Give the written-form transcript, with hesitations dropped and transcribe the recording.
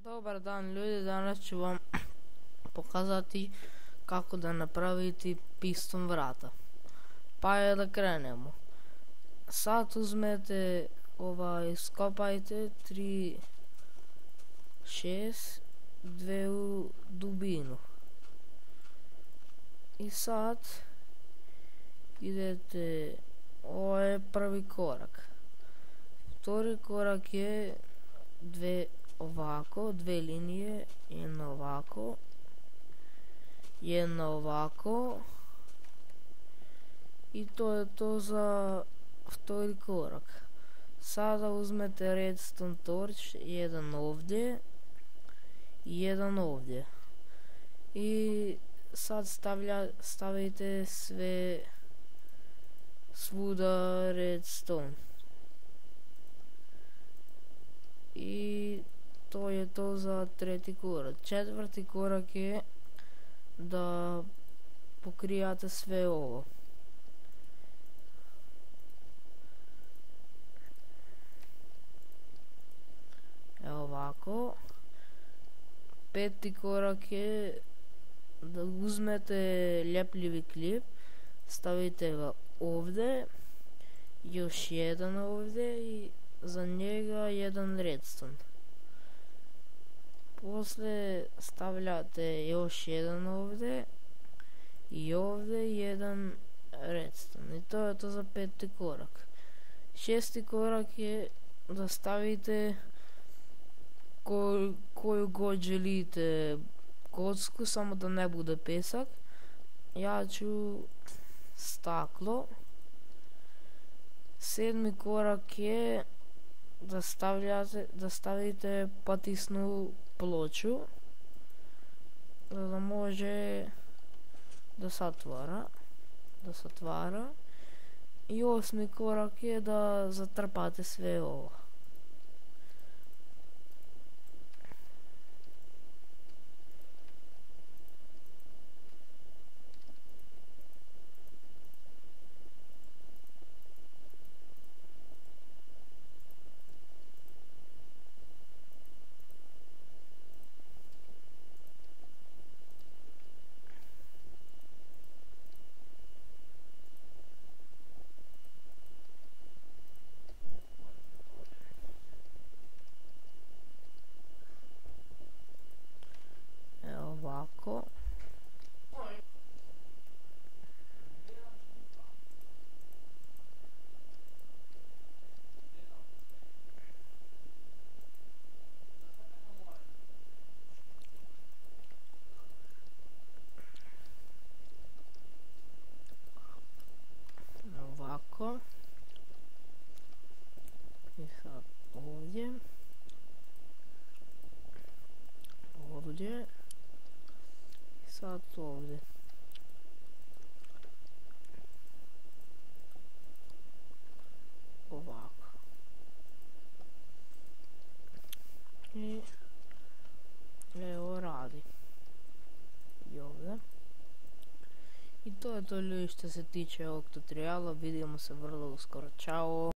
Dobar dan ljudi, danas ću vam pokazati kako da napraviti piston vrata. Pa je da krenemo. Sad uzmete skopajte 3, 6, 2 u dubinu. I sad idete, ovo je prvi korak. Vtori korak je dve linije, jedna ovako i to je to za vtori korak. Sada uzmete redstone torch, jedan ovdje i jedan ovdje i sad stavite svuda redstone i to je to za treći korak. Četvrti korak je da pokrijate sve ovo. Evo ovako. Peti korak je da uzmete ljepljivi klip, stavite ga ovdje, još jedan ovdje i za njega jedan redstone. Poslije stavljate još jedan ovdje i ovdje jedan redstone i to je to za peti korak. Šesti korak je da stavite koju god želite kocku, samo da ne bude pesak. Ja ću staklo. Sedmi korak je da stavite patisnu ploču da može da se otvara. I osmi korak je da zatrpate sve ovo. Ovako. Ovako. I sad ovdje. Sad ovdje. Ovako. I evo radi. I ovdje. I to je to ljudi što se tiče ovog tutoriala. Vidimo se vrlo uskoro. Ćao.